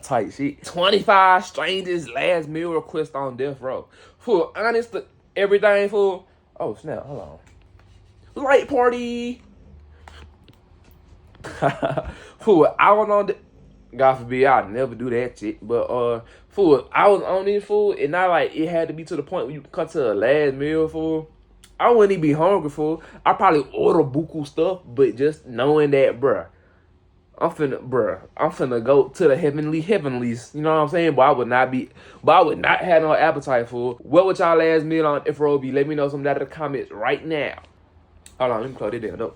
Type shit. 25 strangest last meal request on death row. Fool, honest to everything, fool. Oh, snap. Hold on. Light party. Fool, I was on the... God forbid, I'd never do that shit. But, fool, I was on this, fool, and not like it had to be to the point where you come to a last meal, fool. I wouldn't even be hungry, fool. I probably order buku stuff, but just knowing that, bruh, I'm finna go to the heavenlies. You know what I'm saying? But I would not have no appetite, fool. What would y'all last meal on F-Roll be? Let me know some of that in the comments right now. Hold on, let me close it down, though.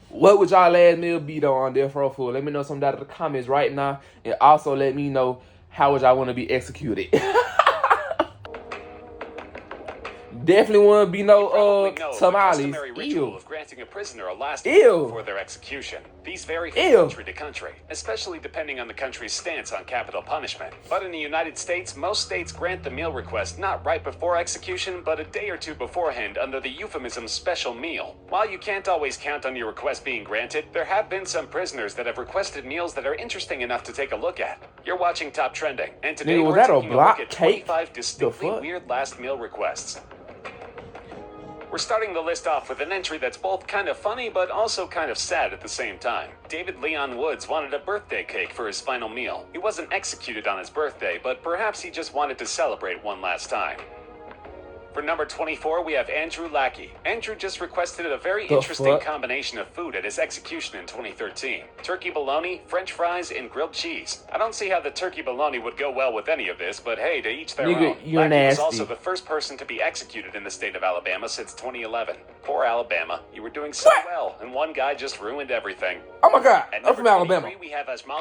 What would y'all last meal be, though, on Death Row, fool? Let me know some of that in the comments right now. And also let me know how would y'all want to be executed. Definitely want to be no tamales. Ritual of granting a prisoner a last meal before their execution. These vary from country to country, especially depending on the country's stance on capital punishment. But in the United States, most states grant the meal request not right before execution, but a day or two beforehand under the euphemism special meal. While you can't always count on your request being granted, there have been some prisoners that have requested meals that are interesting enough to take a look at. You're watching Top Trending, and today we're taking a look at 25 distinctly weird last meal requests. We're starting the list off with an entry that's both kind of funny but also kind of sad at the same time. David Leon Woods wanted a birthday cake for his final meal. He wasn't executed on his birthday, but perhaps he just wanted to celebrate one last time. For number 24, we have Andrew Lackey. Andrew just requested a very interesting combination of food at his execution in 2013. Turkey bologna, French fries, and grilled cheese. I don't see how the turkey bologna would go well with any of this, but hey, to each their own. You're Lackey was nasty. also the first person to be executed in the state of Alabama since 2011. Poor Alabama, you were doing so well, and one guy just ruined everything. Oh my God, I'm from Alabama. We have Ajmal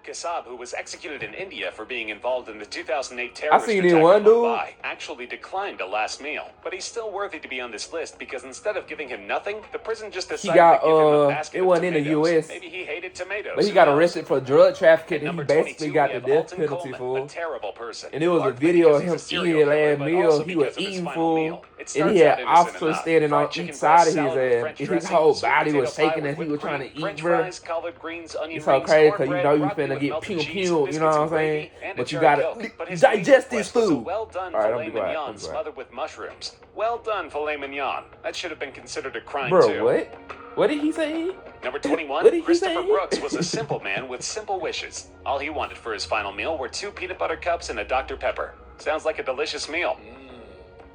Kasab, who was executed in India for being involved in the 2008 terrorist attack in Mumbai, actually declined a last meal. But he's still worthy to be on this list because instead of giving him nothing, the prison just decided to give him a basket it wasn't of in the tomatoes. U.S. Maybe he hated tomatoes. But he got arrested for drug trafficking, and he basically 22, got the death Alton penalty, Coleman, fool. a terrible person. And it was a Largely video of because him he's a eating serial last killer, but meal. also He was because of his eating, final fool. meal. It And he starts had out innocent officers enough. standing Fried on chicken each side of his breast salad with ass. French And his dressing, whole sweet body was potato pie shaking with as he was whipped trying to cream, eat, French bro. fries, collard greens, onion It's so rings, crazy because you cornbread, know you broccoli finna with get melted pew cheese, pew. You know biscuits what I'm and saying? gravy, and a But you jar of gotta Coke. But his digest main this request was a food. well-done All right, filet I'm quiet. mignon smothered with mushrooms. Well done, filet mignon. That should have been considered a crime, Bro, too. what? What did he say? Number 21, What did he Christopher say? Brooks was a simple man with simple wishes. All he wanted for his final meal were 2 peanut butter cups and a Dr. Pepper. Sounds like a delicious meal.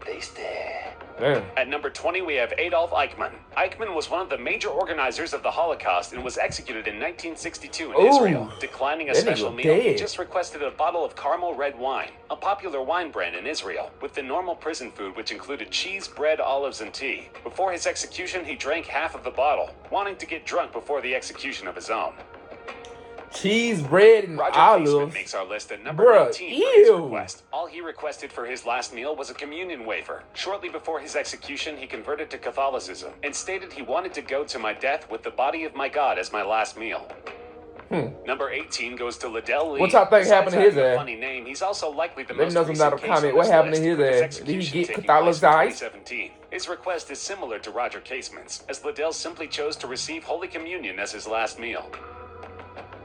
Tasty. Damn. At number 20, we have Adolf Eichmann. Eichmann was one of the major organizers of the Holocaust and was executed in 1962 in Israel. Declining a that special nigga meal, he dead. just requested a bottle of caramel red wine, a popular wine brand in Israel, with the normal prison food which included cheese, bread, olives, and tea. Before his execution, he drank half of the bottle, wanting to get drunk before the execution of his own. Cheese, bread, and Roger olives. Casement makes our list at number 19 for his ew. request. All he requested for his last meal was a communion wafer. Shortly before his execution, he converted to Catholicism and stated he wanted to go to my death with the body of my God as my last meal. Number 18 goes to Liddell Lee. What y'all think happened to Besides his having a ass? funny name, he's also likely the Let me most know some recent down case comment. on What this happened to list, his with ass? Did he execution get taking place in Catholicized? 2017. His request is similar to Roger Casement's, as Liddell simply chose to receive Holy Communion as his last meal.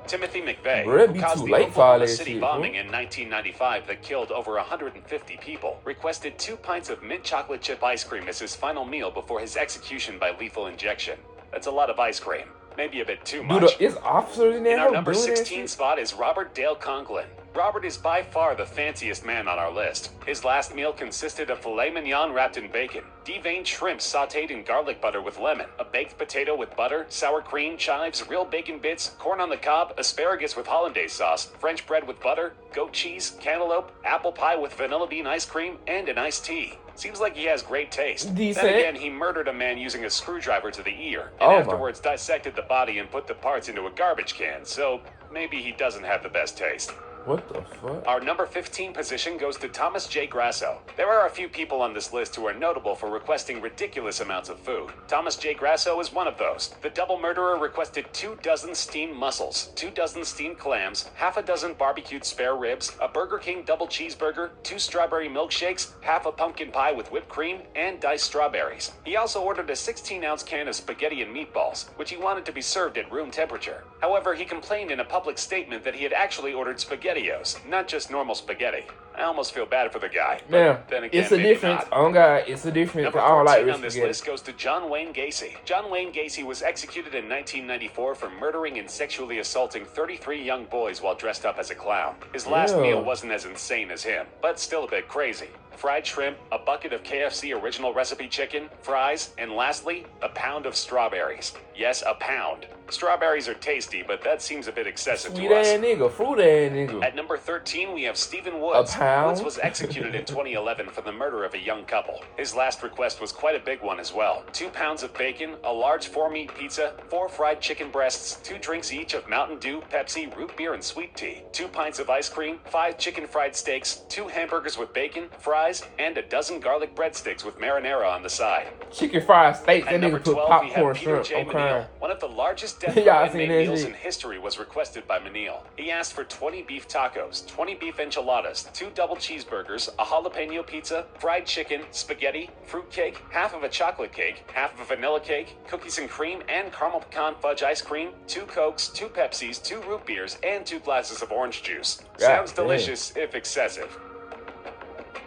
Timothy McVeigh, Bro, it'd who be caused too the late for all Oklahoma that City shit, bombing bro. in 1995 that killed over 150 people, requested 2 pints of mint chocolate chip ice cream as his final meal before his execution by lethal injection. That's a lot of ice cream. Maybe a bit too much. Dude, it's officers in there In our doing number that 16 shit? spot is Robert Dale Conklin. Robert is by far the fanciest man on our list. His last meal consisted of filet mignon wrapped in bacon, deveined shrimp sautéed in garlic butter with lemon, a baked potato with butter, sour cream, chives, real bacon bits, corn on the cob, asparagus with hollandaise sauce, French bread with butter, goat cheese, cantaloupe, apple pie with vanilla bean ice cream, and an iced tea. Seems like he has great taste. Decent. Then again, he murdered a man using a screwdriver to the ear, and Oh my. afterwards dissected the body and put the parts into a garbage can, so maybe he doesn't have the best taste. What the fuck? Our number 15 position goes to Thomas J. Grasso. There are a few people on this list who are notable for requesting ridiculous amounts of food. Thomas J. Grasso is one of those. The double murderer requested 24 steamed mussels, 24 steamed clams, half a dozen barbecued spare ribs, a Burger King double cheeseburger, 2 strawberry milkshakes, half a pumpkin pie with whipped cream, and diced strawberries. He also ordered a 16-ounce can of spaghetti and meatballs, which he wanted to be served at room temperature. However, he complained in a public statement that he had actually ordered SpaghettiOs, not just normal spaghetti. I almost feel bad for the guy. Yeah, then again, it's a difference. Oh God, it's a difference. Number I don't 14 like on this spaghetti. list goes to John Wayne Gacy. John Wayne Gacy was executed in 1994 for murdering and sexually assaulting 33 young boys while dressed up as a clown. His last meal wasn't as insane as him, but still a bit crazy. Fried shrimp, a bucket of KFC original recipe chicken, fries, and lastly, a pound of strawberries. Yes, a pound. Strawberries are tasty, but that seems a bit excessive Sweet to us. ass nigga, fruit ass nigga. At number 13, we have Stephen Woods. A pound? Woods was executed in 2011 for the murder of a young couple. His last request was quite a big one as well. 2 pounds of bacon, a large 4-meat pizza, 4 fried chicken breasts, 2 drinks each of Mountain Dew, Pepsi, root beer, and sweet tea, 2 pints of ice cream, 5 chicken fried steaks, 2 hamburgers with bacon, fries, and a dozen garlic breadsticks with marinara on the side. Chicken fried steak. That At number nigga put 12, we popcorn have Peter shrimp. J. I'm Meneal. crying. One of the largest death Y'all row seen inmate that meals shit? in history was requested by Meneal. He asked for 20 beef tacos, 20 beef enchiladas, 2 double cheeseburgers, a jalapeno pizza, fried chicken, spaghetti, fruit cake, half of a chocolate cake, half of a vanilla cake, cookies and cream, and caramel pecan fudge ice cream, 2 Cokes, 2 Pepsis, 2 root beers, and 2 glasses of orange juice. Sounds damn. delicious, if excessive.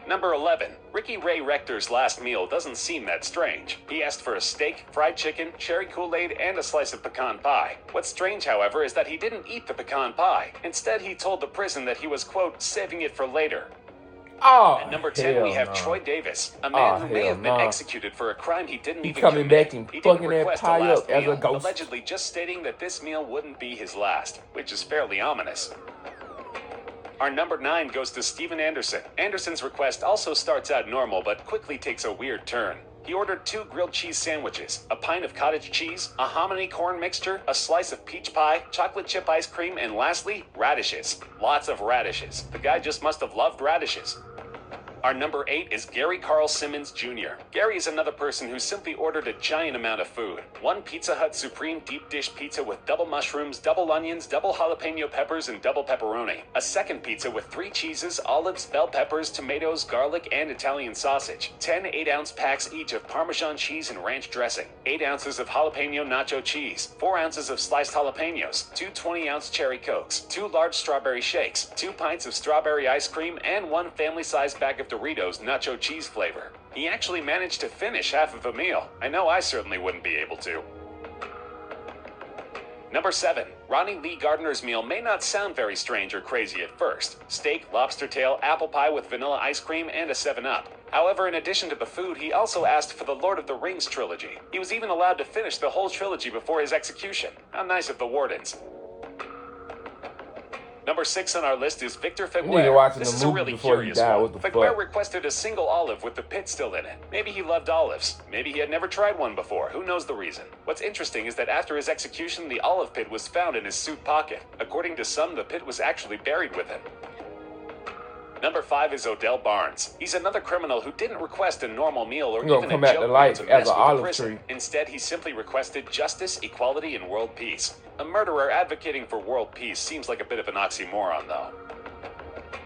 Number 11. Ricky Ray Rector's last meal doesn't seem that strange. He asked for a steak, fried chicken, cherry Kool-Aid, and a slice of pecan pie. What's strange, however, is that he didn't eat the pecan pie. Instead, he told the prison that he was, quote, saving it for later. Oh, At number 10, we have Troy Davis, a man who may have been executed for a crime he didn't even coming commit. back and He fucking didn't that request a pie last up as a meal, ghost. allegedly just stating that this meal wouldn't be his last, which is fairly ominous. Our number 9 goes to Steven Anderson. Anderson's request also starts out normal, but quickly takes a weird turn. He ordered 2 grilled cheese sandwiches, a pint of cottage cheese, a hominy corn mixture, a slice of peach pie, chocolate chip ice cream, and lastly, radishes. Lots of radishes. The guy just must have loved radishes. Our number 8 is Gary Carl Simmons Jr. Gary is another person who simply ordered a giant amount of food. 1 Pizza Hut Supreme deep dish pizza with double mushrooms, double onions, double jalapeno peppers, and double pepperoni. A second pizza with 3 cheeses, olives, bell peppers, tomatoes, garlic, and Italian sausage. 10 8-ounce packs each of Parmesan cheese and ranch dressing. 8 ounces of jalapeno nacho cheese. 4 ounces of sliced jalapenos. 2 20-ounce cherry Cokes. 2 large strawberry shakes. 2 pints of strawberry ice cream, and 1 family-sized bag of Doritos nacho cheese flavor. He actually managed to finish half of a meal. I know I certainly wouldn't be able to. Number 7. Ronnie Lee Gardner's meal may not sound very strange or crazy at first. Steak, lobster tail, apple pie with vanilla ice cream, and a 7-Up. However, in addition to the food, he also asked for the Lord of the Rings trilogy. He was even allowed to finish the whole trilogy before his execution. How nice of the wardens. Number 6 on our list is Victor Figueroa. This is a really curious one. Figueroa requested a single olive with the pit still in it. Maybe he loved olives. Maybe he had never tried one before. Who knows the reason? What's interesting is that after his execution, the olive pit was found in his suit pocket. According to some, the pit was actually buried with him. Number 5 is Odell Barnes. He's another criminal who didn't request a normal meal or even a joke meal to mess with the prison. Instead, he simply requested justice, equality, and world peace. A murderer advocating for world peace seems like a bit of an oxymoron, though.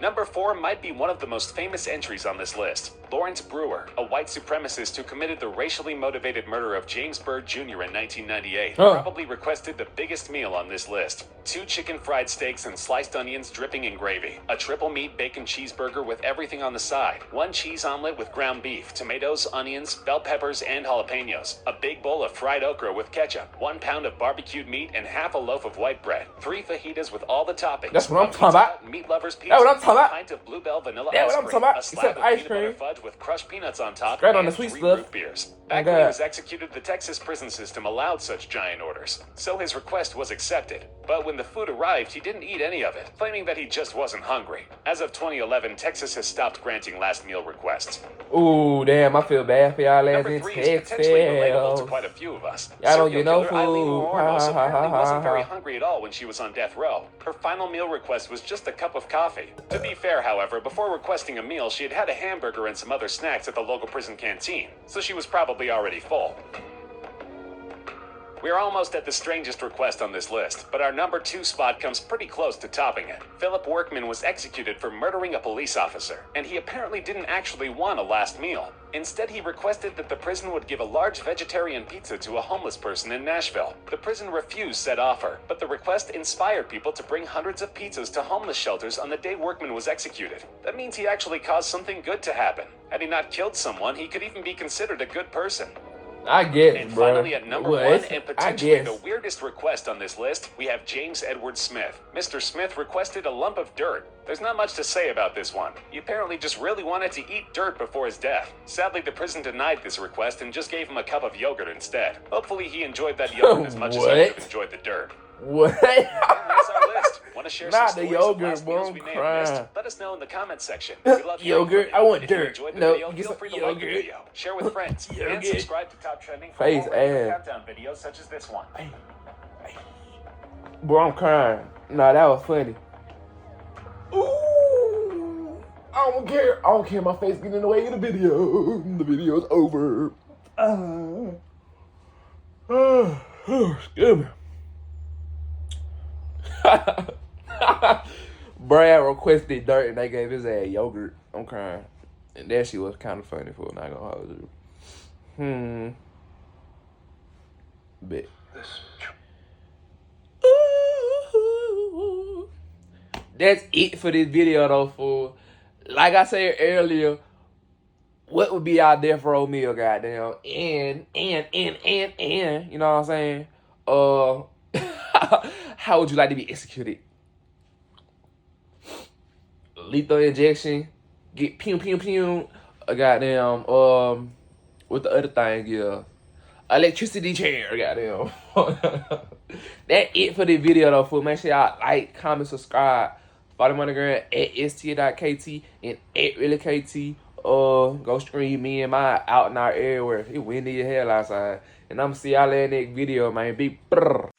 Number 4 might be one of the most famous entries on this list. Lawrence Brewer, a white supremacist who committed the racially motivated murder of James Byrd Jr. in 1998, probably requested the biggest meal on this list. 2 chicken fried steaks and sliced onions dripping in gravy. A triple meat bacon cheeseburger with everything on the side. 1 cheese omelet with ground beef, tomatoes, onions, bell peppers, and jalapenos. A big bowl of fried okra with ketchup. 1 pound of barbecued meat and half a loaf of white bread. 3 fajitas with all the toppings. That's what I'm talking about. Meat lovers pizza. That's what I'm talking talking about. A pint of Bluebell vanilla That's ice what I'm cream, talking about. a slab Except of ice peanut butter cream. fudge with crushed peanuts on top, Straight on and the sweet 3 stuff. root beers. Oh, Back when he God. was executed, the Texas prison system allowed such giant orders, so his request was accepted. But when the food arrived, he didn't eat any of it, claiming that he just wasn't hungry. As of 2011, Texas has stopped granting last meal requests. Ooh, damn, I feel bad for y'all lads Number in 3 is potentially relatable to Texas. quite a few of us. Y'all don't Serial get no killer Eileen food. Wuornos apparently wasn't very Ha. hungry at all when she was on death row. Her final meal request was just a cup of coffee. To be fair, however, before requesting a meal, she had had a hamburger and some other snacks at the local prison canteen, so she was probably already full. We're almost at the strangest request on this list, but our number 2 spot comes pretty close to topping it. Philip Workman was executed for murdering a police officer, and he apparently didn't actually want a last meal. Instead, he requested that the prison would give a large vegetarian pizza to a homeless person in Nashville. The prison refused said offer, but the request inspired people to bring hundreds of pizzas to homeless shelters on the day Workman was executed. That means he actually caused something good to happen. Had he not killed someone, he could even be considered a good person. I guess, And bro. finally, at number 1, and potentially the weirdest request on this list, we have James Edward Smith. Mr. Smith requested a lump of dirt. There's not much to say about this one. He apparently just really wanted to eat dirt before his death. Sadly, the prison denied this request and just gave him a cup of yogurt instead. Hopefully, he enjoyed that yogurt as much as he would have enjoyed the dirt. What? That's our list. Want to share Not some the stories of yogurt, last bro, meals I'm we may have missed? crying. Let us know in the comments section. We love hearing Yogurt? from you. I want If you dirt. enjoyed the No, video, get feel some free to like the yogurt. video, share with friends, and Yogurt. subscribe to Top Trending for Face more regular ass. countdown videos such as this one. Bro, I'm crying. Nah, that was funny. Ooh, I don't care. I don't care. My face getting in the way of the video. The video's over. Excuse me. Brad requested dirt and they gave his ass yogurt. I'm crying. And that shit was kind of funny for not gonna hold you. Bet. Ooh. That's it for this video though, fool. Like I said earlier, what would be our death row meal, goddamn? And you know what I'm saying? How would you like to be executed? Lethal injection, get pew. Goddamn, what the other thing? Yeah, electricity chair. Goddamn. That's it for this video though, fool. Make sure y'all like, comment, subscribe. Follow me on the gram at st.kt and at ReelyKT. Go stream me and my out and out everywhere. It windy as hell outside. And I'm see y'all in the next video, man. Be brrr.